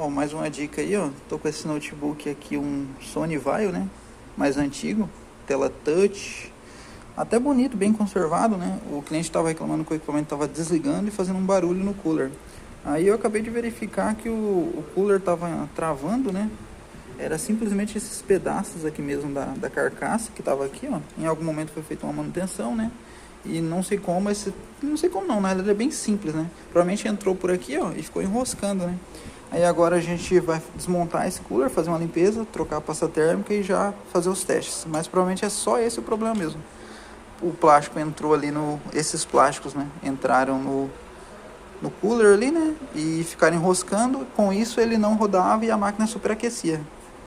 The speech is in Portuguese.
Ó, mais uma dica aí, ó. Tô com esse notebook aqui, um Sony Vaio, né? Mais antigo, tela touch, até bonito, bem conservado, né? O cliente estava reclamando que o equipamento estava desligando e fazendo um barulho no cooler. Aí eu acabei de verificar que o cooler estava travando, né? Era simplesmente esses pedaços aqui mesmo da carcaça que estava aqui, ó. Em algum momento foi feita uma manutenção, né? E não sei como, não sei como não, na verdade é bem simples, né? Provavelmente entrou por aqui, ó, e ficou enroscando, né? Aí agora a gente vai desmontar esse cooler, fazer uma limpeza, trocar a pasta térmica e já fazer os testes. Mas provavelmente é só esse o problema mesmo. O plástico entrou ali esses plásticos, né? Entraram no cooler ali, né? E ficaram enroscando. Com isso ele não rodava e a máquina superaquecia.